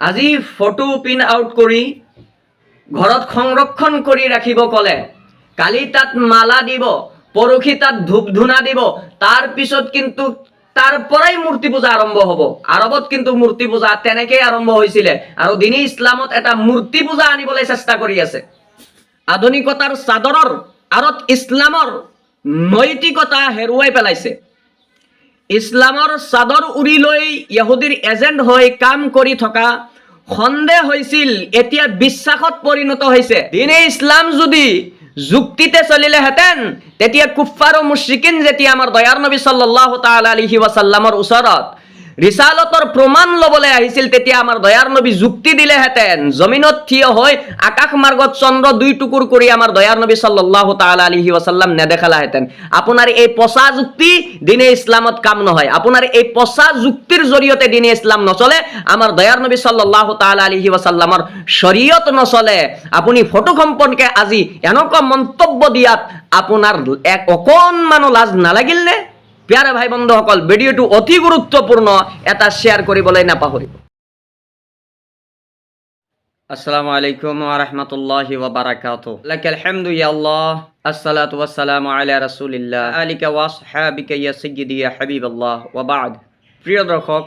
আজি photo print out কৰি ঘৰত সংৰক্ষণ কৰি ৰাখিব ক'লে, কালি তাত মালা দিব, পৰহি তাত ধূপ ধূনা দিব, তাৰ পিছত কিন্তু তাৰ পৰাই মূৰ্তি পূজা আৰম্ভ হ'ব। আৰবত কিন্তু মূৰ্তি পূজা তেনেকেই আৰম্ভ হৈছিলে আৰু দিনী ইছলামত এটা মূৰ্তি পূজা আনিবলৈ চেষ্টা কৰি আছে। আধুনিকতাৰ চাদৰৰ আঁৰত ইছলামৰ নৈতিকতা হেৰুৱাই পেলাইছে। ইছলামৰ চাদৰ উৰি লৈ ইহুদীৰ এজেণ্ট হৈ কাম কৰি থকা সন্দেহ হৈছিল, এতিয়া বিশ্বাসত পৰিণত হৈছে। দিনে ইছলাম যদি যুক্তিতে চলিলেহেঁতেন, তেতিয়া কুফাৰ আৰু মুশ্ৰিকিন যেতিয়া আমাৰ দয়াৰ নবী সাল্লাল্লাহু তাআলা আলাইহি ওয়াসাল্লামৰ ওচৰত ৰিসালতৰ প্ৰমাণ ল'বলৈ আহিছিল, তেতিয়া আমাৰ দয়াৰ নবী যুক্তি দিলেহেঁতেন। জমিনত থিয় হৈ আকাশ মাৰ্গত চন্দ্ৰ দুই টুকুৰ কৰি আমাৰ দয়াৰ নবী সাল্লাল্লাহু তাআলা আলাইহি ওয়াসাল্লাম নেদেখালাহেঁতেন। আপোনাৰ এই পচা যুক্তি দিনে ইছলামত কাম নহয়। আপোনাৰ এই পচা যুক্তিৰ জৰিয়তে দিনে ইছলাম নচলে, আমাৰ দয়াৰ নবী সাল্লাল্লাহু তাআলা আলাইহি ওয়াসাল্লামৰ শৰীয়ত নচলে। আপুনি ফটো সম্পৰ্কে আজি এনেকুৱা মন্তব্য দিয়াত আপোনাৰ এক অকণমানো লাজ নালাগিল নে? প্যাৰে ভাই বন্ধুসকল, ভিডিঅ'টো অতি গুৰুত্বপূৰ্ণ, এটা শ্বেয়াৰ কৰিবলৈ নাপাহৰিব। আসসালামু আলাইকুম ওয়া রাহমাতুল্লাহি ওয়া বারাকাতুহু। লাকাল হামদু ইয়া আল্লাহ, আসসালাতু ওয়াসসালামু আলা রাসূলিল্লাহ, আলিকা ওয়া আসহাবিকা ইয়া সাইয়্যিদি ইয়া হাবিবাল্লাহ ওয়া বা'দ। প্ৰিয় দৰ্শক,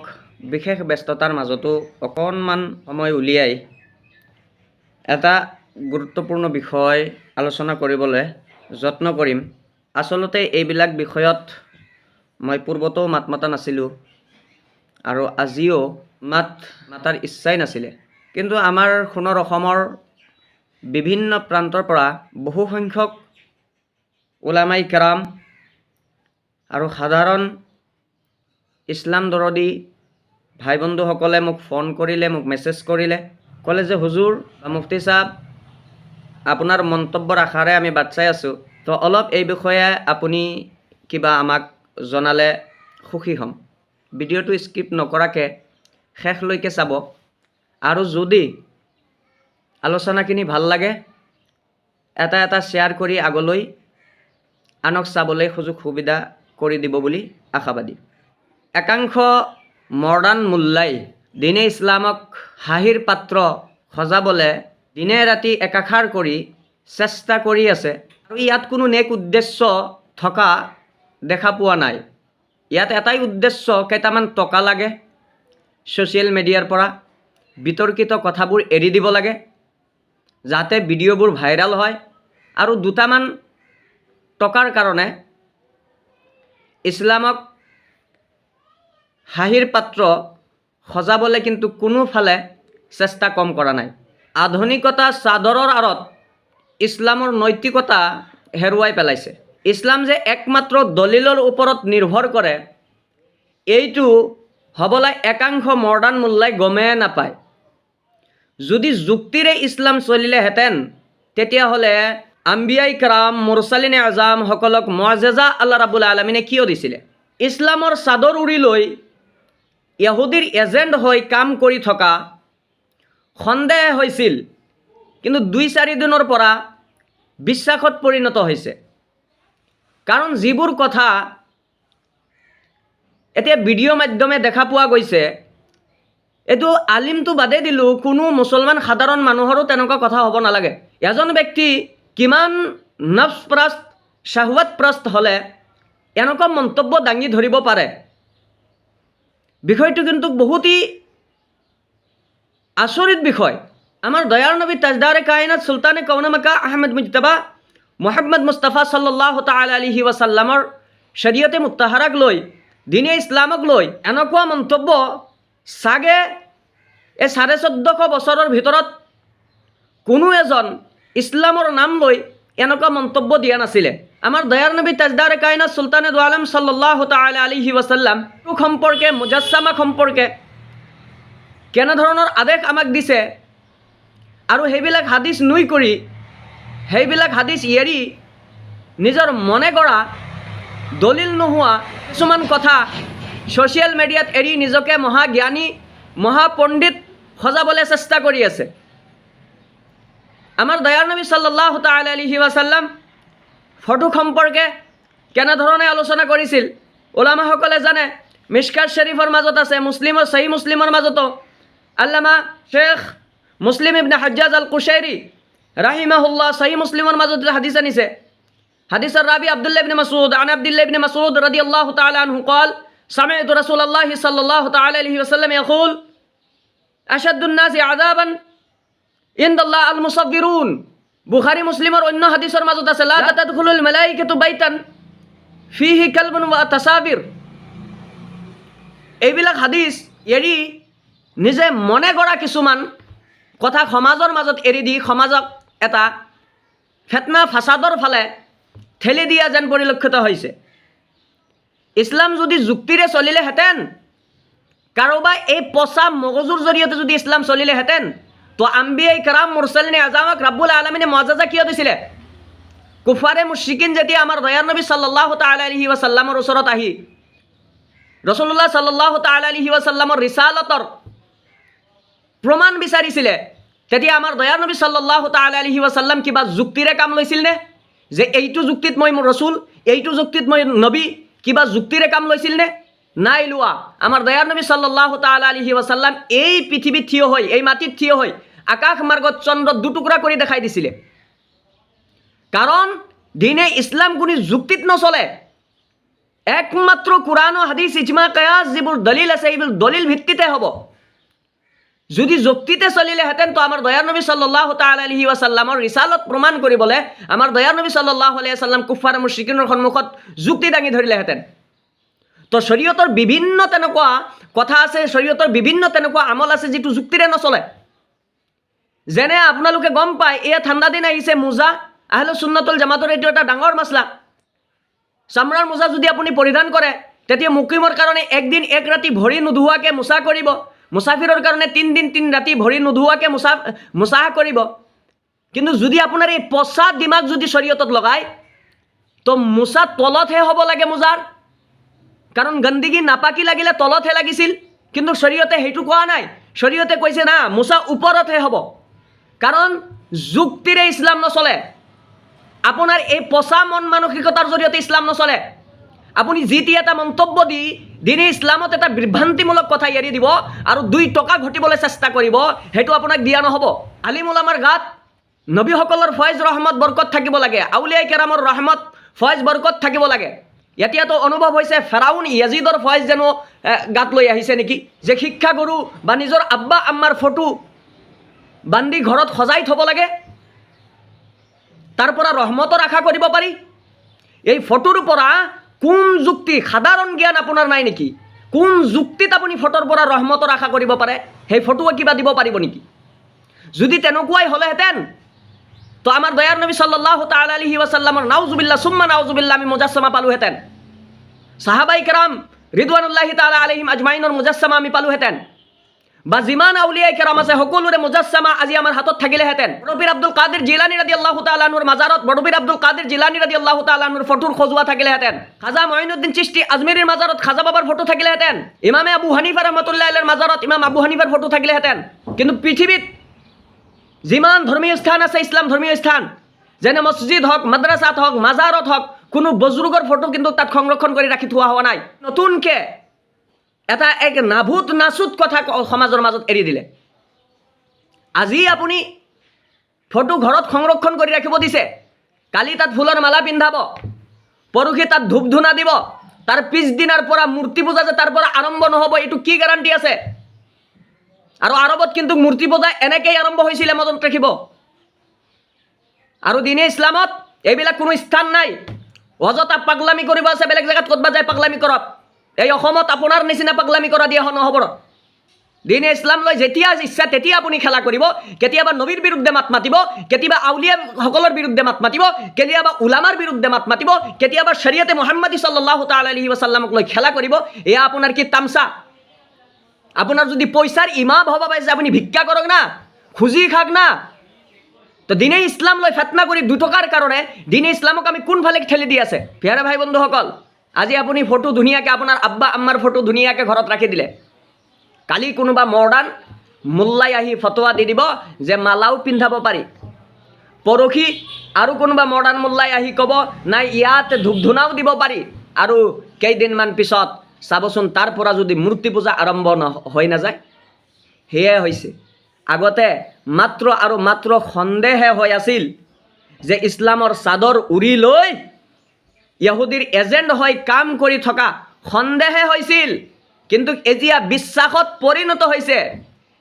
বিশেষ ব্যস্ততাৰ মাজতো অকণমান সময় উলিয়াই এটা গুৰুত্বপূৰ্ণ বিষয় আলোচনা কৰিবলৈ যত্ন কৰিম। আচলতে এইবিলাক বিষয়ত মই পূৰ্বতেও মাত মতা নাছিলোঁ আৰু আজিও মাতাৰ ইচ্ছাই নাছিলে, কিন্তু আমাৰ সোণৰ অসমৰ বিভিন্ন প্ৰান্তৰ পৰা বহু সংখ্যক উলামাই কেৰাম আৰু সাধাৰণ ইছলাম দৰদী ভাই বন্ধুসকলে মোক ফোন কৰিলে, মোক মেছেজ কৰিলে, ক'লে যে হুজুৰ বা মুফতি সাহেব, আপোনাৰ মন্তব্যৰ আশাৰে আমি বাট চাই আছোঁ, তো অলপ এই বিষয়ে আপুনি কিবা আমাক জনালে সুখী হ'ম। ভিডিঅ'টো স্কিপ নকৰাকৈ শেষলৈকে চাব আৰু যদি আলোচনাখিনি ভাল লাগে এটা এটা শ্বেয়াৰ কৰি আগলৈ আনক চাবলৈ সুযোগ সুবিধা কৰি দিব বুলি আশাবাদী। একাংশ মডাৰ্ণ মোল্লাই দিনে ইছলামক হাঁহিৰ পাত্ৰ সজাবলৈ দিনে ৰাতি একাষাৰ কৰি চেষ্টা কৰি আছে আৰু ইয়াত কোনো নেক উদ্দেশ্য থকা দেখা পোৱা নাই। ইয়াত এটাই উদ্দেশ্য, কেইটামান টকা লাগে, ছ'চিয়েল মিডিয়াৰ পৰা বিতৰ্কিত কথাবোৰ এৰি দিব লাগে যাতে ভিডিঅ'বোৰ ভাইৰাল হয়, আৰু দুটামান টকাৰ কাৰণে ইছলামক হাঁহিৰ পাত্ৰ সজাবলৈ কিন্তু কোনোফালে চেষ্টা কম কৰা নাই। আধুনিকতা চাদৰৰ আঁৰত ইছলামৰ নৈতিকতা হেৰুৱাই পেলাইছে। ইছলাম যে একমাত্ৰ দলিলৰ ওপৰত নিৰ্ভৰ কৰে, এইটো হ'বলৈ একাংশ মডাৰ্ণ মোল্লাই গমেই নাপায়। যদি যুক্তিৰে ইছলাম চলিলেহেঁতেন, তেতিয়াহ'লে আম্বিয়াই কেৰাম, মুৰচালিনে আজাম সকলক মুআজিজা আল্লাহ ৰাব্বুল আলামিনে কিয় দিছিলে? ইছলামৰ চাদৰ উৰি লৈ ইহুদীৰ এজেণ্ট হৈ কাম কৰি থকা সন্দেহ হৈছিল, কিন্তু 2-4 দিনৰ পৰা বিশ্বাসত পৰিণত হৈছে। কাৰণ যিবোৰ কথা এতিয়া ভিডিঅ' মাধ্যমে দেখা পোৱা গৈছে, এইটো আলিমটো বাদে দিলোঁ, কোনো মুছলমান সাধাৰণ মানুহৰো তেনেকুৱা কথা হ'ব নালাগে। এজন ব্যক্তি কিমান নফ্সপ্ৰস্ত, শ্বাহৱাতপ্ৰস্ত হ'লে এনেকুৱা মন্তব্য দাঙি ধৰিব পাৰে? বিষয়টো কিন্তু বহুতেই আচৰিত বিষয়। আমাৰ দয়াৰ নবী তাজদাৰে কায়নাত চুলতানে কৌন মাকা আহমেদ মুজতবা মুহাম্মদ মুস্তাফা সাল্লাল্লাহু তাআলা আলাইহি ওয়াসাল্লামৰ শৰীয়তে মুত্তাহাৰাক লৈ, দিনে ইছলামক লৈ এনেকুৱা মন্তব্য চাগে এই 1450 বছৰৰ ভিতৰত কোনো এজন ইছলামৰ নাম লৈ এনেকুৱা মন্তব্য দিয়া নাছিলে। আমাৰ দয়াৰ নবী তাজদাৰে কায়নাত চুলতানে দু আলম সাল্লাল্লাহু তাআলা আলাইহি ওয়াসাল্লাম সম্পৰ্কে, মুজাসসামা সম্পৰ্কে কেনেধৰণৰ আদেশ আমাক দিছে, আৰু সেইবিলাক হাদিছ নুই কৰি, সেইবিলাক হাদিছ এৰি নিজৰ মনে কৰা দলিল নোহোৱা কিছুমান কথা ছ'চিয়েল মিডিয়াত এৰি নিজকে মহাজ্ঞানী, মহাপণ্ডিত সজাবলৈ চেষ্টা কৰি আছে। আমাৰ দয়াৰ নবী সাল্লাল্লাহু তাআলা আলাইহি ওয়াসাল্লাম ফটো সম্পৰ্কে কেনেধৰণে আলোচনা কৰিছিল ওলামাসকলে জানে। মিশকাত শৰীফৰ মাজত আছে, মুছলিমৰ, সহি মুছলিমৰ মাজতো আল্লামা শেখ মুসলিম ইবনে হাজ্জাজ আল কুশাইরি রাহিমাহুল্লাহ সহিহ মুসলিমের মাজত হাদিস আনিছে। হাদিসের রাবি আব্দুল্লাহ ইবনে মাসউদ আন আব্দুল্লাহ ইবনে মাসউদ রাদিয়াল্লাহু তাআলা আনহু قال سمعت رسول الله صلى الله تعالى عليه وسلم يقول أشد الناس عذابا عند الله المصغرون। বুখারী মুসলিমের অন্য হাদিসের মাজত আছে লা তাদখুলুল মালাইকাতু বাইতান ফিহি কালবুন ওয়া তাসাবির। এইবিলাক হাদিস এৰি নিজে মনে কৰা কিছুমান কথা সমাজৰ মাজত এৰি দি সমাজক এটা ফেতনা ফাসাদৰ ফালে ঠেলি দিয়া যেন পৰিলক্ষিত হৈছে। ইছলাম যদি যুক্তিৰে চলিলেহেঁতেন, কাৰোবাৰ এই পচা মগজুৰ জৰিয়তে যদি ইছলাম চলিলেহেঁতেন, তো আম্বিয়াই কেৰাম মুৰসালিনে আজামক ৰাব্বুল আলামিনে মুআজ্জাজা কিয় দিছিলে? কুফাৰে মুশৰিকিন যেতিয়া আমাৰ দয়াৰ নবী সাল্লাল্লাহু তাআলা আলাইহি ওয়াসাল্লামৰ ওচৰত আহি ৰাসূলুল্লাহ সাল্লাল্লাহু তাআলা আলাইহি ওয়াসাল্লামৰ ৰিসালতৰ প্ৰমাণ বিচাৰিছিলে, তেতিয়া আমাৰ দয়াৰ নবী সাল্লাল্লাহু তাআলা আলাইহি ওয়াসাল্লাম কিবা যুক্তিৰে কাম লৈছিল নে? যে এইটো যুক্তিত মই ৰসুল, এইটো যুক্তিত মই নবী, কিবা যুক্তিৰে কাম লৈছিল নে? নাই লোৱা। আমাৰ দয়াৰ নবী সাল্লাল্লাহু তাআলা আলাইহি ওয়াসাল্লাম এই পৃথিৱীত থিয় হৈ, এই মাটিত থিয় হৈ আকাশ মাৰ্গত চন্দ্ৰ দুটুকুৰা কৰি দেখাই দিছিলে। কাৰণ দিনে ইছলাম কোনো যুক্তিত নচলে, একমাত্ৰ কোৰআন আৰু হাদিছ ইজমা কিয়াছ যিবোৰ দলিল আছে এইবোৰ দলিল ভিত্তিতে হ'ব। যদি যুক্তিতে চলিলেহেঁতেন তো আমাৰ দয়াৰ নবী সাল্লাল্লাহু তাআলা আলাইহি ওয়াসাল্লামৰ ৰিসালত প্ৰমাণ কৰিবলৈ আমাৰ দয়াৰ নবী সাল্লাল্লাহু আলাইহি ওয়াসাল্লাম কুফাৰ মুশৰিকিনৰ সন্মুখত যুক্তি দাঙি ধৰিলেহেঁতেন। তো শৰীয়তৰ বিভিন্ন তেনেকুৱা কথা আছে, শৰীয়তৰ বিভিন্ন তেনেকুৱা আমল আছে যিটো যুক্তিৰে নচলে। যেনে আপোনালোকে গম পায়, এয়া ঠাণ্ডা দিন আহিছে, মোজা আহলে সুন্নাতুল জামাতৰ এইটো এটা ডাঙৰ মাছলা। চামৰাৰ মোজা যদি আপুনি পৰিধান কৰে, তেতিয়া মুকিমৰ কাৰণে একদিন এক ৰাতি ভৰি নোধোৱাকৈ মোচা কৰিব, মুছাফিৰৰ কাৰণে 3 দিন 3 ৰাতি ভৰি নোধোৱাকৈ মোচাহ কৰিব। কিন্তু যদি আপোনাৰ এই পচা দিমাগ যদি শৰীয়তত লগায়, তো মোচা তলতহে হ'ব লাগে মোজাৰ, কাৰণ গন্দগী নাপাকি লাগিলে তলতহে লাগিছিল। কিন্তু শৰীয়তে সেইটো কোৱা নাই, শৰীয়তে কৈছে না মোচা ওপৰতহে হ'ব, কাৰণ যুক্তিৰে ইছলাম নচলে। আপোনাৰ এই পচা মন মানসিকতাৰ জৰিয়তে ইছলাম নচলে। আপুনি যি এটা মন্তব্য দি দিনে ইছলামত এটা বিভ্ৰান্তিমূলক কথা এৰি দিব আৰু 2 টকা ঘটিবলৈ চেষ্টা কৰিব, সেইটো আপোনাক দিয়া নহ'ব। আলিম উলামাৰ গাত নবীসকলৰ ফয়জ ৰহমত বৰকত থাকিব লাগে, আউলিয়াই কেৰামৰ ৰহমত ফয়জ বৰকত থাকিব লাগে। এতিয়াতো অনুভৱ হৈছে ফেৰাউন ইয়াজিদৰ ফয়জ যেন গাত লৈ আহিছে নেকি, যে শিক্ষাগুৰু বা নিজৰ আব্বা আম্মাৰ ফটো বান্ধি ঘৰত সজাই থ'ব লাগে, তাৰ পৰা ৰহমতৰ আশা কৰিব পাৰি। এই ফটোৰ পৰা কোন যুক্তি, সাধাৰণ জ্ঞান আপোনাৰ নাই নেকি? কোন যুক্তিত আপুনি ফটোৰ পৰা ৰহমতৰ আশা কৰিব পাৰে? সেই ফটোৱে কিবা দিব পাৰিব নেকি? যদি তেনেকুৱাই হ'লেহেঁতেন তো আমাৰ দয়াৰ নবী সাল্লাল্লাহু তাআলা আলাইহি ওয়াসাল্লামৰ নাউজুবিল্লাহ সুম্মা নাউজুবিল্লাহ আমি মুজাসসামা পালোহেঁতেন। সাহাবাই কেৰাম ৰিদৱানুল্লাহি তাআলা আলাইহিম আজমাইনৰ মুজাসসামা আমি পালোহেঁতেন, বা যিমান আউলিয়াই কেৰাম আছে সকলোৰে মুজাসসামা আজি আমাৰ হাতত থাকিলেহেঁতেন। বড়োপীৰ আব্দুল কাদিৰ জিলানী ৰাদিয়াল্লাহু তাআলা আনহুৰ মাজাৰত বড়োপীৰ আব্দুল কাদিৰ জিলানী ৰাদিয়াল্লাহু তাআলা আনহুৰ ফটোৰ সজোৱা থাকিলেহেঁতেন। খাজা মঈনুদ্দিন চিশতি আজমেৰীৰ মাজাৰত খাজা বাবাৰ ফটো থাকিলেহেঁতেন। ইমামে আবু হানিফা ৰাহমাতুল্লাহি আলাইহিৰ মাজাৰত ইমাম আবু হানিফাৰ ফটো থাকিলেহেঁতেন। কিন্তু পৃথিৱীত যিমান ধৰ্মীয় স্থান আছে, ইছলাম ধৰ্মীয় স্থান, যেনে মছজিদ হওক, মাদ্ৰাছাত হওক, মাজাৰত হওক, কোনো বুজুৰ্গৰ ফটো কিন্তু তাত সংৰক্ষণ কৰি ৰাখি থোৱা হোৱা নাই। নতুনকৈ এটা এক নাভূত নাচুত কথা সমাজৰ মাজত এৰি দিলে। আজি আপুনি ফটো ঘৰত সংৰক্ষণ কৰি ৰাখিব দিছে, কালি তাত ফুলৰ মালা পিন্ধাব, পৰহি তাত ধূপ ধূনা দিব, তাৰ পিছদিনাৰ পৰা মূৰ্তি পূজা যে তাৰ পৰা আৰম্ভ নহ'ব, এইটো কি গ্যাৰাণ্টি আছে? আৰু আৰবত কিন্তু মূৰ্তি পূজা এনেকেই আৰম্ভ হৈছিলে, মনত ৰাখিব। আৰু দিনে ইছলামত এইবিলাক কোনো স্থান নাই। অযথা পাগলামি কৰিব আছে, বেলেগ জেগাত ক'তবা যায় পাগলামি কৰক। এই অসমত আপোনাৰ নিচিনা পাগলামি কৰা দিয়া নহ'ব। দিনে ইছলাম লৈ যেতিয়া ইচ্ছা তেতিয়া আপুনি খেলা কৰিব। কেতিয়াবা নবীৰ বিৰুদ্ধে মাত মাতিব, কেতিয়াবা আউলিয়াসকলৰ বিৰুদ্ধে মাত মাতিব, কেতিয়াবা উলামাৰ বিৰুদ্ধে মাত মাতিব, কেতিয়াবা শৰীয়তে মুহাম্মাদী সাল্লাল্লাহু তাআলা আলাইহি ওয়াসাল্লামক লৈ খেলা কৰিব। এয়া আপোনাৰ কি তামচা? আপোনাৰ যদি পইচাৰ ইমাম হ'ব পাইছে, আপুনি ভিক্ষা কৰক না, খুজি খাক না। তো দিনে ইছলাম লৈ ফেতনা কৰি 2 টকাৰ কাৰণে দিনে ইছলামক আমি কোনফালে ঠেলি দি আছে? প্ৰিয় ভাই বন্ধুসকল, আজি আপুনি ফটো ধুনীয়াকৈ আপোনাৰ আব্বা আম্মাৰ ফটো ধুনীয়াকৈ ঘৰত ৰাখি দিলে, কালি কোনোবা মডাৰ্ণ মোল্লাই আহি ফটোৱা দি দিব যে মালাও পিন্ধাব পাৰি, পৰহি আৰু কোনোবা মডাৰ্ণ মোল্লাই আহি ক'ব নাই ইয়াত ধূপ ধূনাও দিব পাৰি, আৰু কেইদিনমান পিছত চাবচোন তাৰ পৰা যদি মূৰ্তি পূজা আৰম্ভ হৈ নাযায়। সেয়াই হৈছে। আগতে মাত্ৰ আৰু মাত্ৰ সন্দেহে হৈ আছিল যে ইছলামৰ চাদৰ উৰি লৈ ইহুদীৰ এজেণ্ট হৈ কাম কৰি থকা সন্দেহে হৈছিল। কিন্তু এতিয়া বিশ্বাসত পৰিণত হৈছে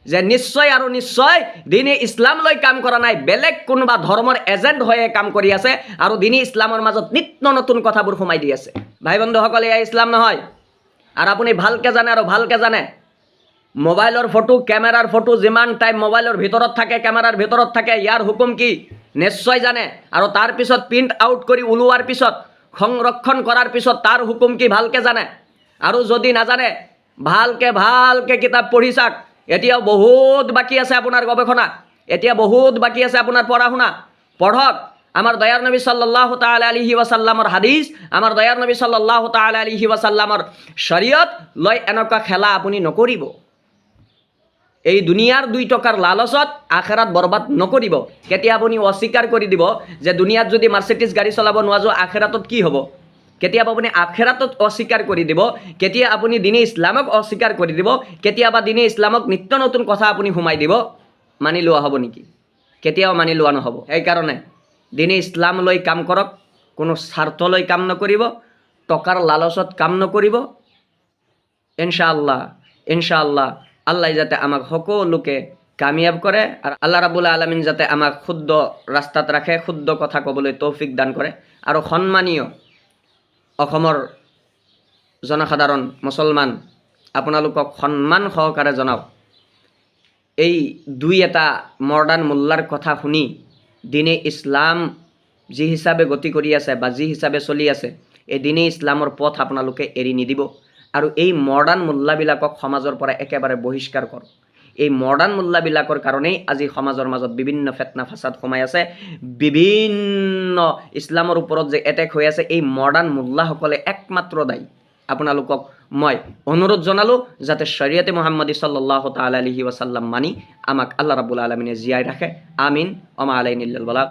যে নিশ্চয় আৰু নিশ্চয় দিনে ইছলাম লৈ কাম কৰা নাই, বেলেগ কোনোবা ধৰ্মৰ এজেণ্ট হৈয়ে কাম কৰি আছে আৰু দিনে ইছলামৰ মাজত নিত্য নতুন কথাবোৰ সোমাই দি আছে। ভাই বন্ধুসকল, এয়া ইছলাম নহয়। আৰু আপুনি ভালকৈ জানে আৰু ভালকৈ জানে, মোবাইলৰ ফটো, কেমেৰাৰ ফটো যিমান টাইম মোবাইলৰ ভিতৰত থাকে, কেমেৰাৰ ভিতৰত থাকে, ইয়াৰ হুকুম কি নিশ্চয় জানে। আৰু তাৰপিছত প্ৰিণ্ট আউট কৰি ওলোৱাৰ পিছত, সংৰক্ষণ কৰাৰ পিছত তাৰ হুকুম কি ভালকৈ জানে। আৰু যদি নাজানে ভালকৈ কিতাপ পঢ়ি চাওক। এতিয়াও বহুত বাকী আছে আপোনাৰ গৱেষণা, এতিয়া বহুত বাকী আছে আপোনাৰ পঢ়া শুনা। পঢ়ক আমাৰ দয়াৰ নবী সাল্লাল্লাহু তাআলা আলাইহি ওয়াসাল্লামৰ হাদিস, আমাৰ দয়াৰ নবী সাল্লাল্লাহু তাআলা আলাইহি ওয়াসাল্লামৰ শৰীয়ত লৈ এনেকুৱা খেলা আপুনি নকৰিব। এই দুনিয়াৰ 2 টকাৰ লালচত আখেৰাত বৰবাদ নকৰিব। কেতিয়া আপুনি অস্বীকাৰ কৰি দিব যে দুনিয়াত যদি মাৰ্চিডিজ গাড়ী চলাব নোৱাৰো আখেৰাতত কি হ'ব। কেতিয়াবা আপুনি আখেৰাতত অস্বীকাৰ কৰি দিব, কেতিয়া আপুনি দিনে ইছলামক অস্বীকাৰ কৰি দিব, কেতিয়াবা দিনে ইছলামক নিত্য নতুন কথা আপুনি সোমাই দিব। মানি লোৱা হ'ব নেকি? কেতিয়াও মানি লোৱা নহ'ব। সেইকাৰণে দিনে ইছলাম লৈ কাম কৰক, কোনো স্বাৰ্থ লৈ কাম নকৰিব, টকাৰ লালচত কাম নকৰিব। ইনশাআল্লাহ আল্লাহ যাতে আমাক সকলোকে কামিয়াব কৰে আৰু আল্লাহ ৰাব্বুল আলামিন যাতে আমাক শুদ্ধ ৰাস্তাত ৰাখে, শুদ্ধ কথা ক'বলৈ তৌফিক দান কৰে। আৰু সন্মানীয় অসমৰ জনসাধাৰণ মুছলমান, আপোনালোকক সন্মান সহকাৰে জনাওক, এই 2-এটা মডাৰ্ণ মোল্লাৰ কথা শুনি দিনে ইছলাম যি হিচাপে গতি কৰি আছে বা যি হিচাপে চলি আছে, এই দিনে ইছলামৰ পথ আপোনালোকে এৰি নিদিব। আৰু এই মডাৰ্ণ মোল্লাবিলাকক সমাজৰ পৰা একেবাৰে বহিষ্কাৰ কৰক। এই মডাৰ্ণ মোল্লাবিলাকৰ কাৰণেই আজি সমাজৰ মাজত বিভিন্ন ফেতনা ফাসাদ সোমাই আছে, বিভিন্ন ইছলামৰ ওপৰত যে এটেক হৈ আছে, এই মডাৰ্ণ মোল্লাসকলে একমাত্ৰ দায়ী। আপোনালোকক মই অনুৰোধ জনালোঁ যাতে শৰীয়তে মুহাম্মাদী সাল্লাল্লাহু তাআলা আলাইহি ওয়াসাল্লাম মানি আমাক আল্লাহ ৰাব্বুল আলামিনে জীয়াই ৰাখে। আমিন। অমা আলাইনা ইল্লাল বালাগ।